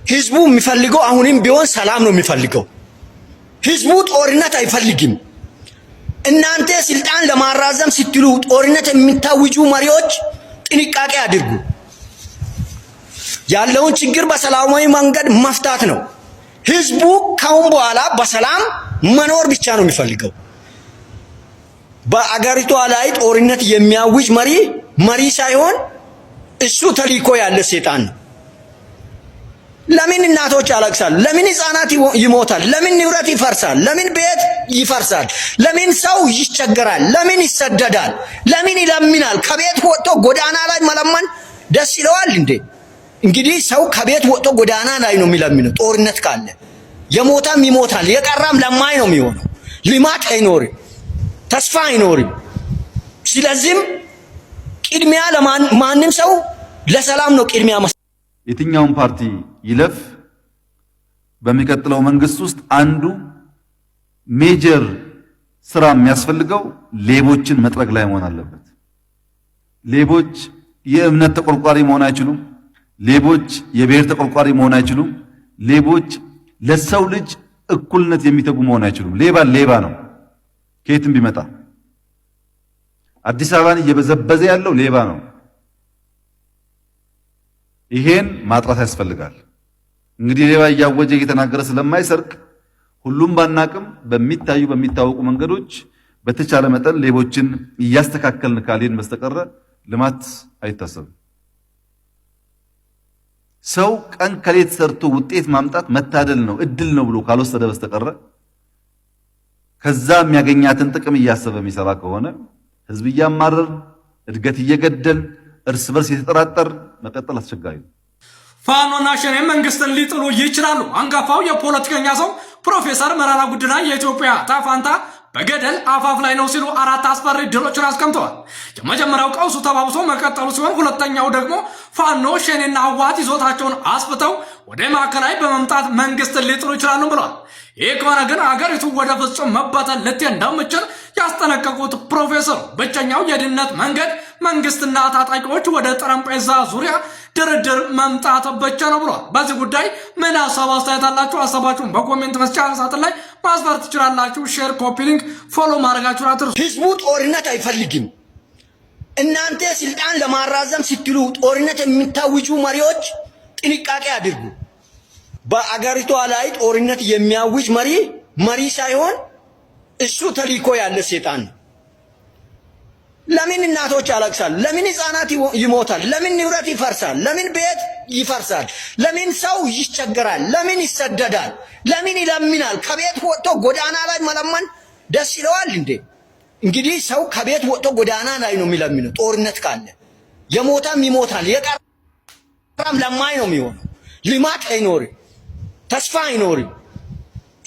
ህዝቡ የሚፈልገው አሁንም ቢሆን ሰላም ነው የሚፈልገው። ህዝቡ ጦርነት አይፈልግም። እናንተ ስልጣን ለማራዘም ስትሉ ጦርነት የሚታውጁ መሪዎች ጥንቃቄ አድርጉ። ያለውን ችግር በሰላማዊ መንገድ መፍታት ነው። ህዝቡ ካሁን በኋላ በሰላም መኖር ብቻ ነው የሚፈልገው። በአገሪቷ ላይ ጦርነት የሚያውጅ መሪ ሳይሆን እሱ ተልእኮ ያለ ሰይጣን ነው። ለምን እናቶች ያለቅሳሉ? ለምን ህፃናት ይሞታል? ለምን ንብረት ይፈርሳል? ለምን ቤት ይፈርሳል? ለምን ሰው ይቸገራል? ለምን ይሰደዳል? ለምን ይለምናል? ከቤት ወጥቶ ጎዳና ላይ መለመን ደስ ይለዋል እንዴ? እንግዲህ ሰው ከቤት ወጥቶ ጎዳና ላይ ነው የሚለምነው። ጦርነት ካለ የሞተም ይሞታል፣ የቀረም ለማኝ ነው የሚሆነው። ልማት አይኖርም፣ ተስፋ አይኖርም። ስለዚህም ቅድሚያ ለማንም ሰው ለሰላም ነው ቅድሚያ። የትኛውም ፓርቲ ይለፍ በሚቀጥለው መንግስት ውስጥ አንዱ ሜጀር ስራ የሚያስፈልገው ሌቦችን መጥረግ ላይ መሆን አለበት። ሌቦች የእምነት ተቆርቋሪ መሆን አይችሉም። ሌቦች የብሔር ተቆርቋሪ መሆን አይችሉም። ሌቦች ለሰው ልጅ እኩልነት የሚተጉ መሆን አይችሉም። ሌባ ነው ከየትም ቢመጣ። አዲስ አበባን እየበዘበዘ ያለው ሌባ ነው። ይሄን ማጥራት ያስፈልጋል። እንግዲህ ሌባ እያወጀ እየተናገረ ስለማይሰርቅ ሁሉም ባናቅም በሚታወቁ መንገዶች በተቻለ መጠን ሌቦችን እያስተካከልን ካልሄድን በስተቀረ ልማት አይታሰብም። ሰው ቀን ከሌት ሰርቶ ውጤት ማምጣት መታደል ነው፣ እድል ነው ብሎ ካልወሰደ በስተቀረ ከዛ የሚያገኛትን ጥቅም እያሰበ የሚሰራ ከሆነ ህዝብ እያማረር እድገት እየገደል እርስ በርስ የተጠራጠር መቀጠል አስቸጋሪ ነው። ፋኖና ሸኔ መንግስትን ሊጥሉ ይችላሉ። አንጋፋው የፖለቲከኛ ሰው ፕሮፌሰር መረራ ጉዲና የኢትዮጵያ ዕጣ ፈንታ በገደል አፋፍ ላይ ነው ሲሉ አራት አስፈሪ ድሎችን አስቀምጠዋል። የመጀመሪያው ቀውሱ ተባብሶ መቀጠሉ ሲሆን፣ ሁለተኛው ደግሞ ፋኖ ሸኔና ህወሓት ይዞታቸውን አስፍተው ወደ ማዕከላዊ በመምጣት መንግስትን ሊጥሉ ይችላሉ ብለዋል። ይህ ከሆነ ግን አገሪቱ ወደ ፍጹም መበተን ልትሄድ እንደምችል ያስጠነቀቁት ፕሮፌሰሩ ብቸኛው የድነት መንገድ መንግስትና ታጣቂዎች ወደ ጠረጴዛ ዙሪያ ድርድር መምጣት ብቻ ነው ብሏል። በዚህ ጉዳይ ምን ሀሳብ አስተያየት አላችሁ? ሀሳባችሁን በኮሜንት መስጫ ሳጥን ላይ ማስፈር ትችላላችሁ። ሼር፣ ኮፒ ሊንክ፣ ፎሎ ማድረጋችሁን አትርሱ። ህዝቡ ጦርነት አይፈልግም። እናንተ ስልጣን ለማራዘም ስትሉ ጦርነት የሚታውጁ መሪዎች ጥንቃቄ አድርጉ። በአገሪቷ ላይ ጦርነት የሚያውጅ መሪ ሳይሆን እሱ ተልእኮ ያለ ሰይጣን ነው። ለምን እናቶች ያለቅሳሉ? ለምን ህፃናት ይሞታል? ለምን ንብረት ይፈርሳል? ለምን ቤት ይፈርሳል? ለምን ሰው ይቸገራል? ለምን ይሰደዳል? ለምን ይለምናል? ከቤት ወጥቶ ጎዳና ላይ መለመን ደስ ይለዋል እንዴ? እንግዲህ ሰው ከቤት ወጥቶ ጎዳና ላይ ነው የሚለምነው። ጦርነት ካለ የሞተም ይሞታል፣ የቀረም ለማኝ ነው የሚሆነው። ልማት አይኖርም፣ ተስፋ አይኖርም።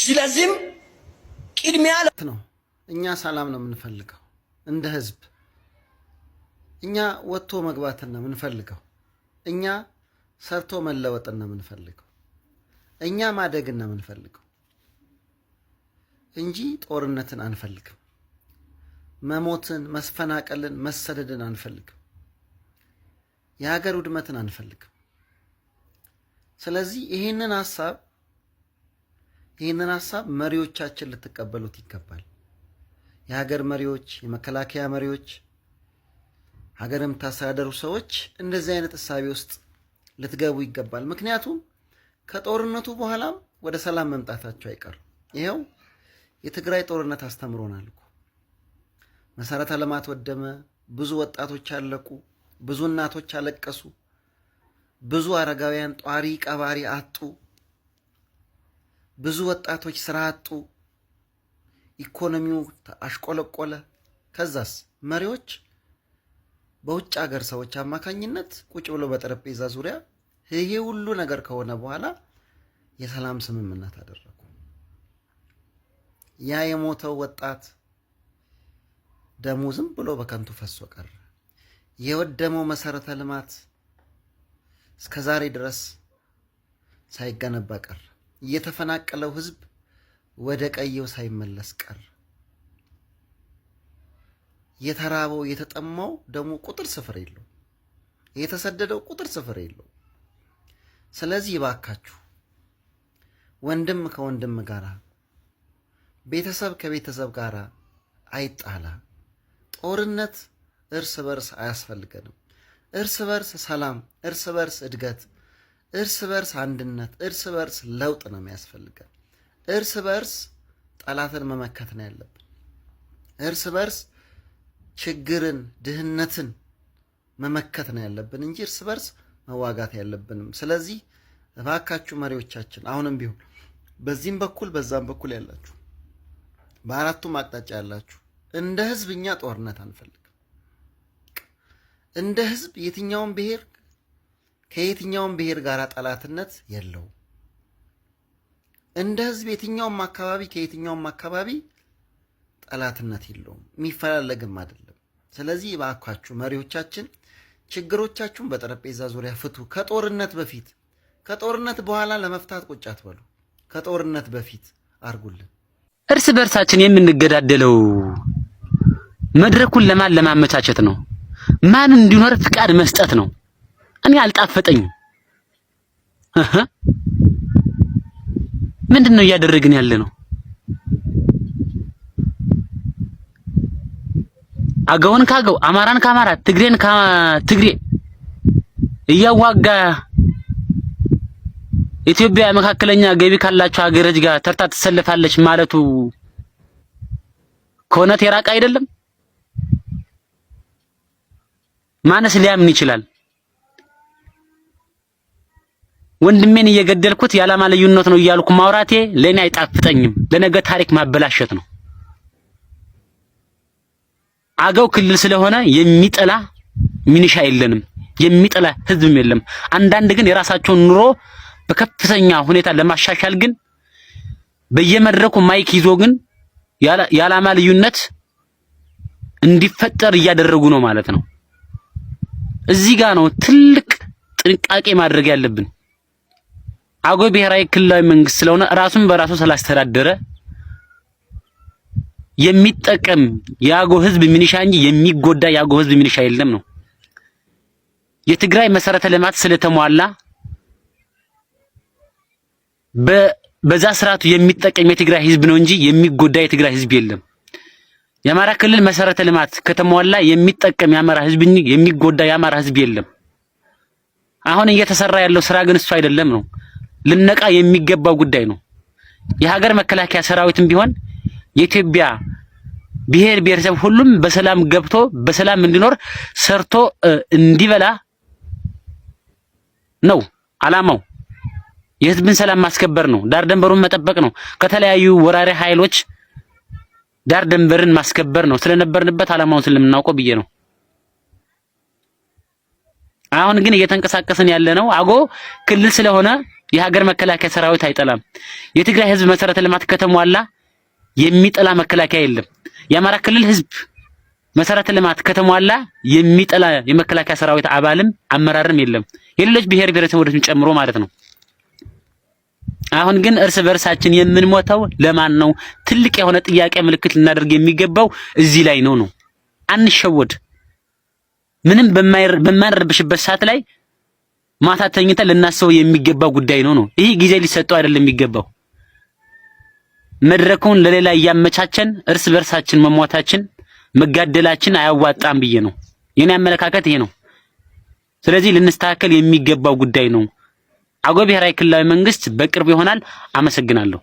ስለዚህም ቅድሚያ ነው። እኛ ሰላም ነው የምንፈልገው እንደ ህዝብ። እኛ ወጥቶ መግባትን ነው የምንፈልገው። እኛ ሰርቶ መለወጥን ነው የምንፈልገው። እኛ ማደግን ነው የምንፈልገው እንጂ ጦርነትን አንፈልግም። መሞትን፣ መስፈናቀልን፣ መሰደድን አንፈልግም። የሀገር ውድመትን አንፈልግም። ስለዚህ ይህንን ሐሳብ መሪዎቻችን ልትቀበሉት ይገባል። የሀገር መሪዎች፣ የመከላከያ መሪዎች፣ ሀገር የምታስተዳደሩ ሰዎች እንደዚህ አይነት እሳቤ ውስጥ ልትገቡ ይገባል። ምክንያቱም ከጦርነቱ በኋላም ወደ ሰላም መምጣታቸው አይቀርም። ይኸው የትግራይ ጦርነት አስተምሮናል እኮ። መሰረተ ልማት ወደመ፣ ብዙ ወጣቶች አለቁ፣ ብዙ እናቶች አለቀሱ፣ ብዙ አረጋውያን ጧሪ ቀባሪ አጡ፣ ብዙ ወጣቶች ስራ አጡ፣ ኢኮኖሚው አሽቆለቆለ። ከዛስ መሪዎች በውጭ ሀገር ሰዎች አማካኝነት ቁጭ ብሎ በጠረጴዛ ዙሪያ ይሄ ሁሉ ነገር ከሆነ በኋላ የሰላም ስምምነት አደረጉ። ያ የሞተው ወጣት ደሙ ዝም ብሎ በከንቱ ፈሶ ቀረ። የወደመው መሰረተ ልማት እስከዛሬ ድረስ ሳይገነባ ቀረ። የተፈናቀለው ህዝብ ወደ ቀየው ሳይመለስ ቀረ። የተራበው የተጠማው ደግሞ ቁጥር ስፍር የለው። የተሰደደው ቁጥር ስፍር የለው። ስለዚህ ይባካችሁ ወንድም ከወንድም ጋር፣ ቤተሰብ ከቤተሰብ ጋር አይጣላ። ጦርነት እርስ በርስ አያስፈልገንም። እርስ በርስ ሰላም፣ እርስ በርስ እድገት፣ እርስ በርስ አንድነት፣ እርስ በርስ ለውጥ ነው የሚያስፈልገን። እርስ በርስ ጠላትን መመከት ነው ያለብን። እርስ በርስ ችግርን፣ ድህነትን መመከት ነው ያለብን እንጂ እርስ በርስ መዋጋት ያለብንም። ስለዚህ እባካችሁ መሪዎቻችን አሁንም ቢሆን በዚህም በኩል በዛም በኩል ያላችሁ፣ በአራቱም አቅጣጫ ያላችሁ እንደ ህዝብ እኛ ጦርነት አንፈልግም። እንደ ህዝብ የትኛውም ብሔር ከየትኛውም ብሔር ጋር ጠላትነት የለውም። እንደ ህዝብ የትኛውም አካባቢ ከየትኛውም አካባቢ ጠላትነት የለውም፣ የሚፈላለግም አይደለም። ስለዚህ እባካችሁ መሪዎቻችን ችግሮቻችሁን በጠረጴዛ ዙሪያ ፍቱ። ከጦርነት በፊት ከጦርነት በኋላ ለመፍታት ቁጭ አትበሉ። ከጦርነት በፊት አርጉልን። እርስ በርሳችን የምንገዳደለው መድረኩን ለማመቻቸት ነው። ማን እንዲኖር ፍቃድ መስጠት ነው። እኔ አልጣፈጠኝም። ምንድነው እያደረግን ያለ ነው? አገውን ካገው፣ አማራን ከአማራ፣ ትግሬን ከትግሬ እያዋጋ ኢትዮጵያ መካከለኛ ገቢ ካላቸው ሀገሮች ጋር ተርታ ትሰለፋለች ማለቱ ከእውነት የራቀ አይደለም። ማንስ ሊያምን ይችላል? ወንድሜን እየገደልኩት የዓላማ ልዩነት ነው እያልኩ ማውራቴ ለኔ አይጣፍጠኝም። ለነገ ታሪክ ማበላሸት ነው። አገው ክልል ስለሆነ የሚጠላ ሚኒሻ የለንም፣ የሚጠላ ህዝብም የለም። አንዳንድ ግን የራሳቸውን ኑሮ በከፍተኛ ሁኔታ ለማሻሻል ግን በየመድረኩ ማይክ ይዞ ግን የዓላማ ልዩነት እንዲፈጠር እያደረጉ ነው ማለት ነው። እዚህ ጋር ነው ትልቅ ጥንቃቄ ማድረግ ያለብን። አገው ብሔራዊ ክልላዊ መንግስት ስለሆነ ራሱን በራሱ ስላስተዳደረ የሚጠቀም የአገው ህዝብ ሚኒሻ እንጂ የሚጎዳ የአገው ህዝብ ሚኒሻ የለም ነው። የትግራይ መሰረተ ልማት ስለተሟላ በዛ ስርዓቱ የሚጠቀም የትግራይ ህዝብ ነው እንጂ የሚጎዳ የትግራይ ህዝብ የለም። የአማራ ክልል መሰረተ ልማት ከተሟላ የሚጠቀም የአማራ ህዝብ እንጂ የሚጎዳ የአማራ ህዝብ የለም። አሁን እየተሰራ ያለው ስራ ግን እሱ አይደለም ነው። ልነቃ የሚገባው ጉዳይ ነው። የሀገር መከላከያ ሰራዊትም ቢሆን የኢትዮጵያ ብሔር ብሔረሰብ ሁሉም በሰላም ገብቶ በሰላም እንዲኖር ሰርቶ እንዲበላ ነው አላማው። የህዝብን ሰላም ማስከበር ነው። ዳር ደንበሩን መጠበቅ ነው። ከተለያዩ ወራሪ ኃይሎች ዳር ደንበርን ማስከበር ነው። ስለነበርንበት አላማውን ስለምናውቀው ብዬ ነው። አሁን ግን እየተንቀሳቀስን ያለ ነው አገው ክልል ስለሆነ የሀገር መከላከያ ሰራዊት አይጠላም። የትግራይ ህዝብ መሰረተ ልማት ከተሟላ የሚጠላ መከላከያ የለም። የአማራ ክልል ህዝብ መሰረተ ልማት ከተሟላ የሚጠላ የመከላከያ ሰራዊት አባልም አመራርም የለም። የሌሎች ብሔር ብሔረሰቦችን ጨምሮ ማለት ነው። አሁን ግን እርስ በርሳችን የምንሞተው ለማን ነው? ትልቅ የሆነ ጥያቄ ምልክት ልናደርግ የሚገባው እዚህ ላይ ነው። አንሸወድ። ምንም በማንረብሽበት ሰዓት ላይ ማታ ተኝተን ልናስበው የሚገባው ጉዳይ ነው። ይሄ ጊዜ ሊሰጠው አይደለም የሚገባው። መድረኩን ለሌላ እያመቻቸን እርስ በርሳችን መሟታችን መጋደላችን አያዋጣም ብዬ ነው። የኔ አመለካከት ይሄ ነው። ስለዚህ ልንስተካከል የሚገባው ጉዳይ ነው። አገው ብሔራዊ ክልላዊ መንግስት በቅርብ ይሆናል። አመሰግናለሁ።